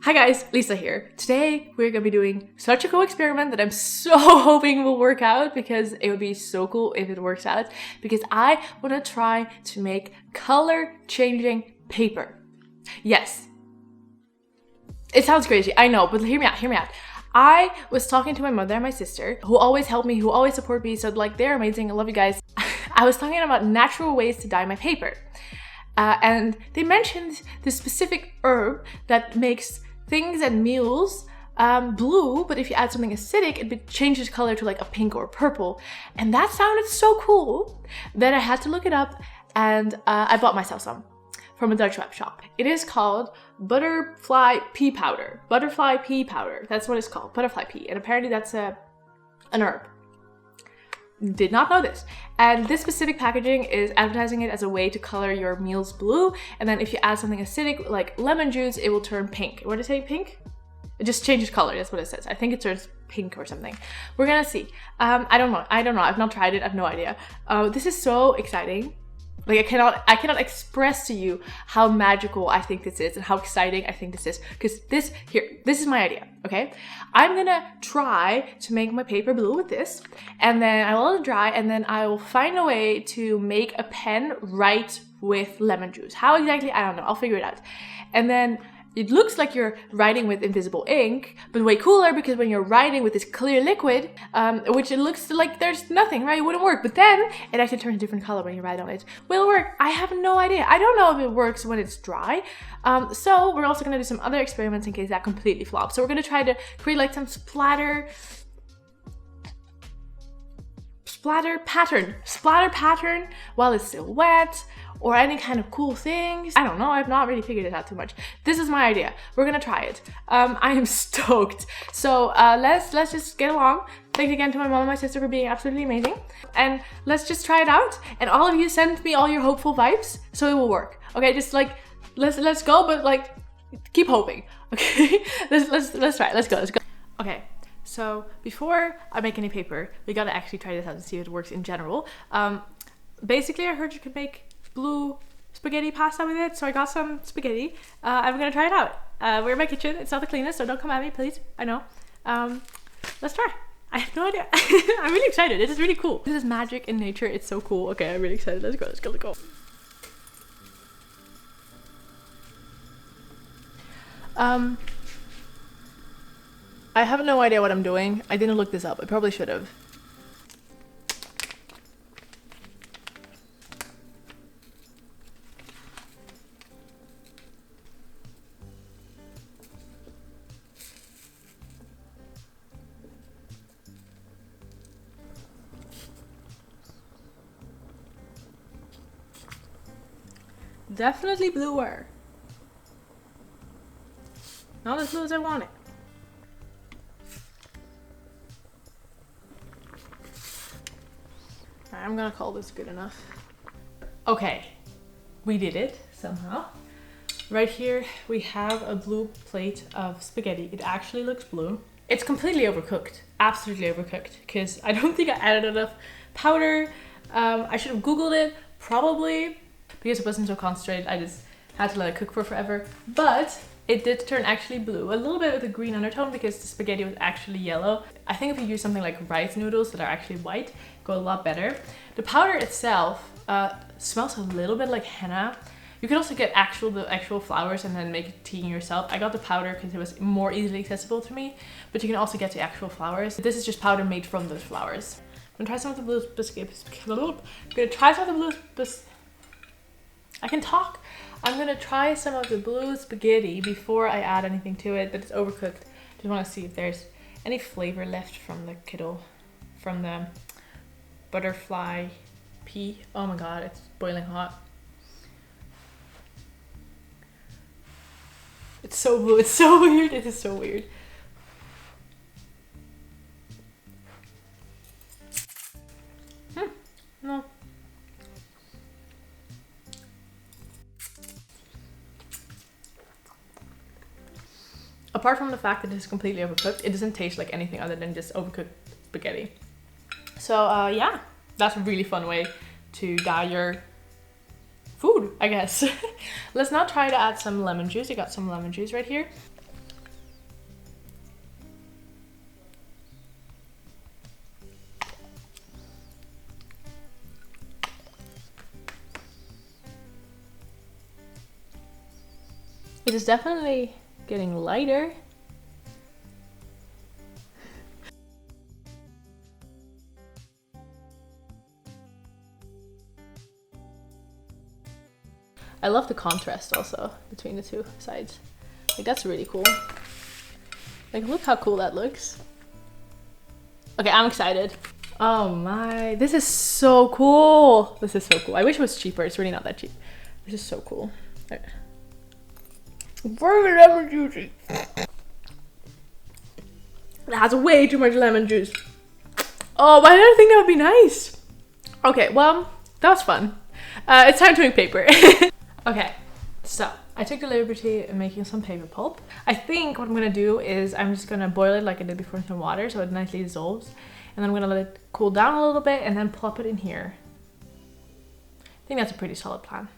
Hi guys, Lisa here. Today we're gonna be doing such a cool experiment that I'm so hoping will work out, because it would be so cool if it works out, because I want to try to make color changing paper. Yes. It sounds crazy, I know, but hear me out. I was talking to my mother and my sister, who always help me, who always support me, so like they're amazing, I love you guys. I was talking about natural ways to dye my paper. And they mentioned this specific herb that makes things and meals blue, but if you add something acidic, it changes color to like a pink or purple. And that sounded so cool that I had to look it up, and I bought myself some from a Dutch web shop. It is called butterfly pea powder. Butterfly pea powder, that's what it's called, butterfly pea. And apparently that's an herb. Did not know this. And this specific packaging is advertising it as a way to color your meals blue, and then if you add something acidic like lemon juice, it will turn pink. What did it say? Pink? It just changes color, that's what it says. I think it turns pink or something. We're gonna see. I don't know, I've not tried it, I have no idea. This is so exciting. Like I cannot express to you how magical I think this is and how exciting I think this is, because this is my idea, okay? I'm gonna try to make my paper blue with this, and then I will let it dry, and then I will find a way to make a pen write with lemon juice. How exactly? I don't know, I'll figure it out. And then it looks like you're writing with invisible ink, but way cooler, because when you're writing with this clear liquid, which it looks like there's nothing, right? It wouldn't work, but then it actually turns a different color when you write on it. Will it work? I have no idea. I don't know if it works when it's dry. So we're also gonna do some other experiments in case that completely flops. So we're gonna try to create like some splatter pattern while it's still wet, or any kind of cool things. I don't know, I've not really figured it out too much. This is my idea. We're gonna try it. I am stoked. So let's just get along. Thanks again to my mom and my sister for being absolutely amazing. And let's just try it out. And all of you send me all your hopeful vibes so it will work. Okay, just like let's go, but like keep hoping. Okay? let's try it. Let's go. Okay. So before I make any paper, we gotta actually try this out and see if it works in general. Basically, I heard you could make blue spaghetti pasta with it, so I got some spaghetti. I'm gonna try it out. We're in my kitchen. It's not the cleanest, so don't come at me, please. I know. Let's try. I have no idea. I'm really excited. This is really cool. This is magic in nature. It's so cool. Okay, I'm really excited. Let's go. I have no idea what I'm doing. I didn't look this up. I probably should have. Definitely bluer. Not as blue as I want it. Alright, I'm gonna call this good enough. Okay, we did it somehow. Right here we have a blue plate of spaghetti. It actually looks blue. It's completely overcooked, absolutely overcooked, because I don't think I added enough powder. I should have Googled it, probably. Because it wasn't so concentrated, I just had to let it cook for forever. But it did turn actually blue, a little bit with a green undertone, because the spaghetti was actually yellow. I think if you use something like rice noodles that are actually white, go a lot better. The powder itself smells a little bit like henna. You can also get the actual flowers and then make a tea yourself. I got the powder because it was more easily accessible to me, but you can also get the actual flowers. This is just powder made from those flowers. I'm gonna try some of the blue I can talk. I'm gonna try some of the blue spaghetti before I add anything to it, but it's overcooked. Just wanna see if there's any flavor left from the butterfly pea. Oh my god, it's boiling hot. It's so blue, it's so weird, it is so weird. No. Apart from the fact that it's completely overcooked, it doesn't taste like anything other than just overcooked spaghetti. So yeah, that's a really fun way to dye your food, I guess. Let's now try to add some lemon juice. I got some lemon juice right here. It is definitely getting lighter. I love the contrast also between the two sides. Like, that's really cool. Like, look how cool that looks. Okay, I'm excited. Oh my, this is so cool. This is so cool. I wish it was cheaper. It's really not that cheap. This is so cool. Right. Very lemon juicy. It has way too much lemon juice. Oh, why did I think that would be nice? Okay, well, that was fun. It's time to make paper. Okay, so I took the liberty of making some paper pulp. I think what I'm gonna do is I'm just gonna boil it like I did before in some water so it nicely dissolves. And then I'm gonna let it cool down a little bit and then plop it in here. I think that's a pretty solid plan.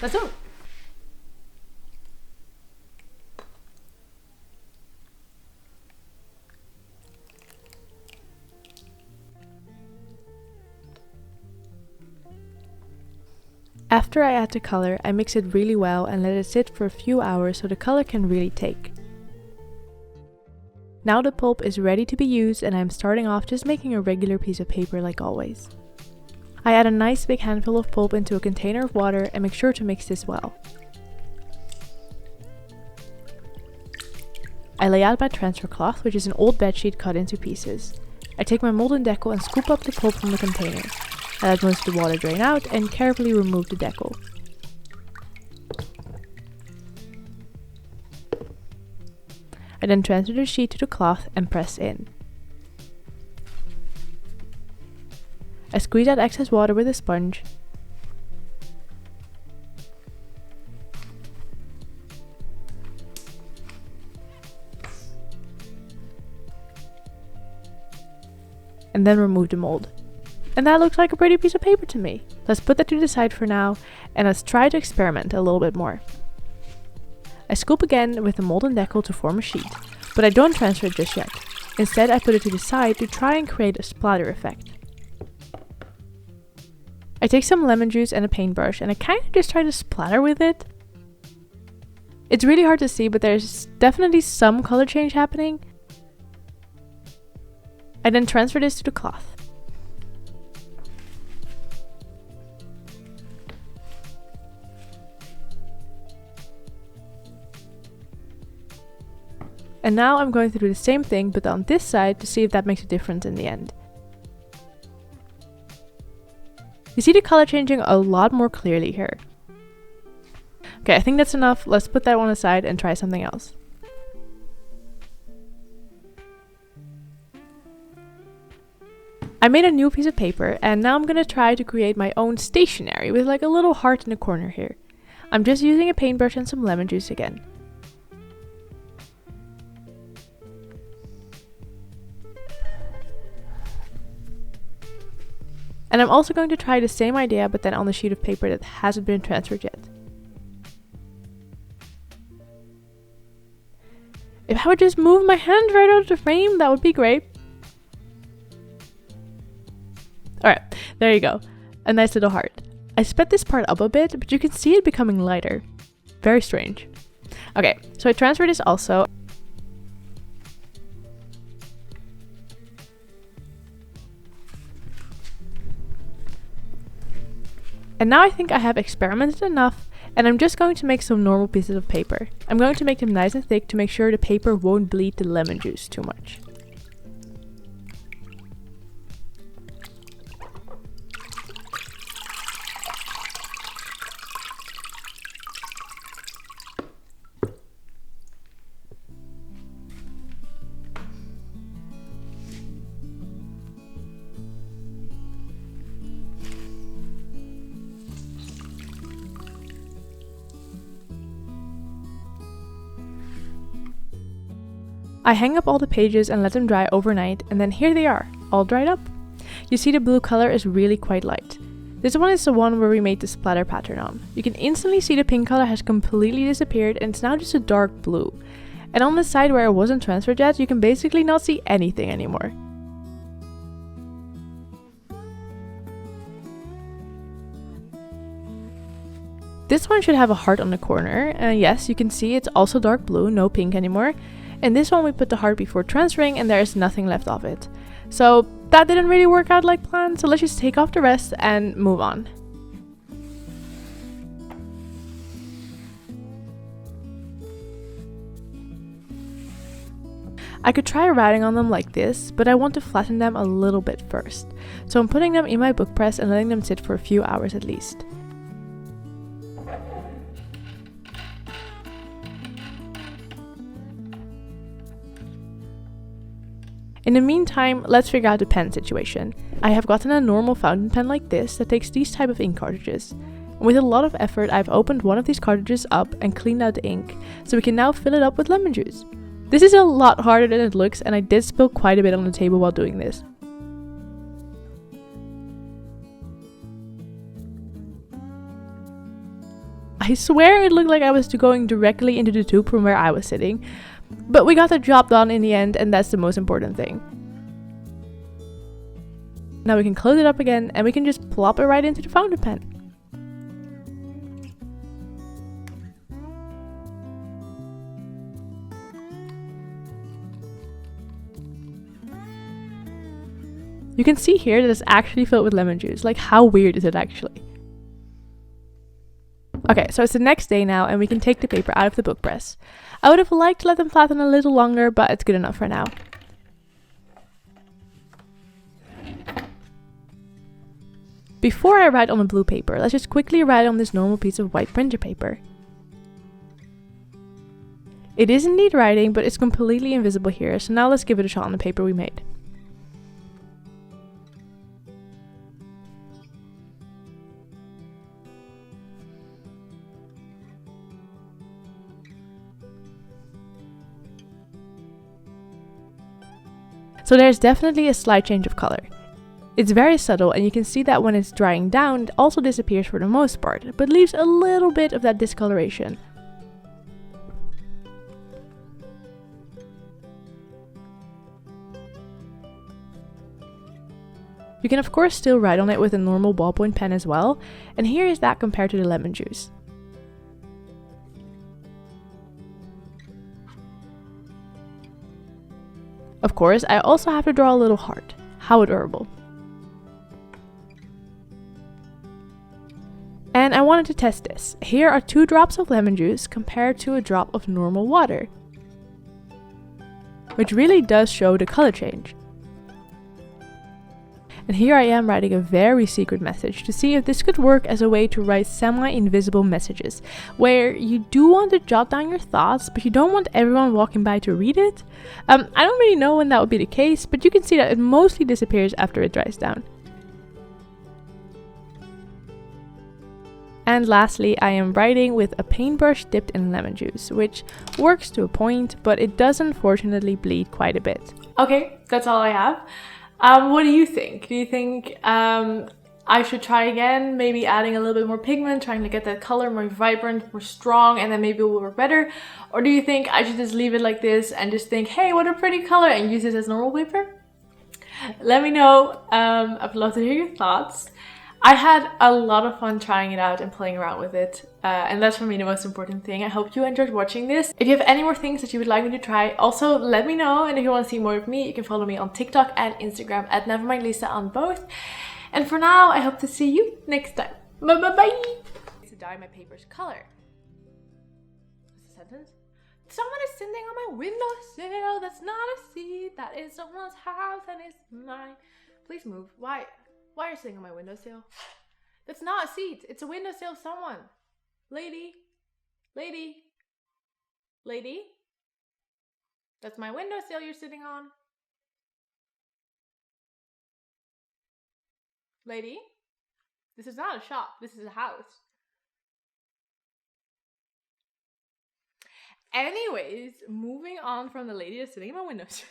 Let's do it. After I add the color, I mix it really well and let it sit for a few hours so the color can really take. Now the pulp is ready to be used and I'm starting off just making a regular piece of paper like always. I add a nice big handful of pulp into a container of water and make sure to mix this well. I lay out my transfer cloth, which is an old bedsheet cut into pieces. I take my mold and deckle and scoop up the pulp from the container. I let most of the water drain out and carefully remove the deckle. I then transfer the sheet to the cloth and press in. I squeeze out excess water with a sponge. And then remove the mold. And that looks like a pretty piece of paper to me. Let's put that to the side for now and let's try to experiment a little bit more. I scoop again with the mold and deckle to form a sheet, but I don't transfer it just yet. Instead, I put it to the side to try and create a splatter effect. I take some lemon juice and a paintbrush and I kind of just try to splatter with it. It's really hard to see, but there's definitely some color change happening. I then transfer this to the cloth. And now I'm going to do the same thing but on this side to see if that makes a difference in the end. You see the color changing a lot more clearly here. Okay, I think that's enough. Let's put that one aside and try something else. I made a new piece of paper and now I'm gonna try to create my own stationery with like a little heart in the corner here. I'm just using a paintbrush and some lemon juice again. And I'm also going to try the same idea but then on the sheet of paper that hasn't been transferred yet. If I would just move my hand right out of the frame, that would be great. Alright, there you go. A nice little heart. I sped this part up a bit, but you can see it becoming lighter. Very strange. Okay, so I transferred this also. And now I think I have experimented enough and I'm just going to make some normal pieces of paper. I'm going to make them nice and thick to make sure the paper won't bleed the lemon juice too much. I hang up all the pages and let them dry overnight and then here they are, all dried up. You see the blue color is really quite light. This one is the one where we made the splatter pattern on. You can instantly see the pink color has completely disappeared and it's now just a dark blue. And on the side where it wasn't transferred yet, you can basically not see anything anymore. This This one should have a heart on the corner. Yes, you can see it's also dark blue, no pink anymore. And this one we put the heart before transferring and there's nothing left of it. So that didn't really work out like planned, so let's just take off the rest and move on. I could try writing on them like this, but I want to flatten them a little bit first. So I'm putting them in my book press and letting them sit for a few hours at least. In the meantime, let's figure out the pen situation. I have gotten a normal fountain pen like this that takes these type of ink cartridges. And with a lot of effort, I've opened one of these cartridges up and cleaned out the ink, so we can now fill it up with lemon juice. This is a lot harder than it looks, and I did spill quite a bit on the table while doing this. I swear it looked like I was going directly into the tube from where I was sitting. But we got the job done in the end, and that's the most important thing. Now we can close it up again and we can just plop it right into the fountain pen. You can see here that it's actually filled with lemon juice. Like, how weird is it actually? Okay, so it's the next day now and we can take the paper out of the book press. I would have liked to let them flatten a little longer, but it's good enough for now. Before I write on the blue paper, let's just quickly write on this normal piece of white printer paper. It is indeed writing, but it's completely invisible here, so now let's give it a shot on the paper we made. So there's definitely a slight change of color. It's very subtle and you can see that when it's drying down it also disappears for the most part, but leaves a little bit of that discoloration. You can of course still write on it with a normal ballpoint pen as well, and here is that compared to the lemon juice. Of course, I also have to draw a little heart. How adorable. And I wanted to test this. Here are 2 drops of lemon juice compared to a drop of normal water, which really does show the color change. And here I am writing a very secret message to see if this could work as a way to write semi-invisible messages, where you do want to jot down your thoughts, but you don't want everyone walking by to read it. I don't really know when that would be the case, but you can see that it mostly disappears after it dries down. And lastly, I am writing with a paintbrush dipped in lemon juice, which works to a point, but it does unfortunately bleed quite a bit. Okay, that's all I have. What do you think? Do you think I should try again, maybe adding a little bit more pigment, trying to get that color more vibrant, more strong, and then maybe it will work better? Or do you think I should just leave it like this and just think, hey, what a pretty color, and use this as normal paper? Let me know. I'd love to hear your thoughts. I had a lot of fun trying it out and playing around with it, and that's for me the most important thing. I hope you enjoyed watching this. If you have any more things that you would like me to try, also let me know. And if you want to see more of me, you can follow me on TikTok and Instagram at nevermindlisa on both. And for now, I hope to see you next time. Bye bye bye! To dye my paper's color. What's the sentence? Someone is sitting on my windowsill. That's not a seat. That is someone's house and it's mine. Please move. Why? Why are you sitting on my windowsill? That's not a seat. It's a windowsill of someone. Lady. Lady. Lady. That's my windowsill you're sitting on. Lady. This is not a shop. This is a house. Anyways, moving on from the lady that's sitting on my windowsill.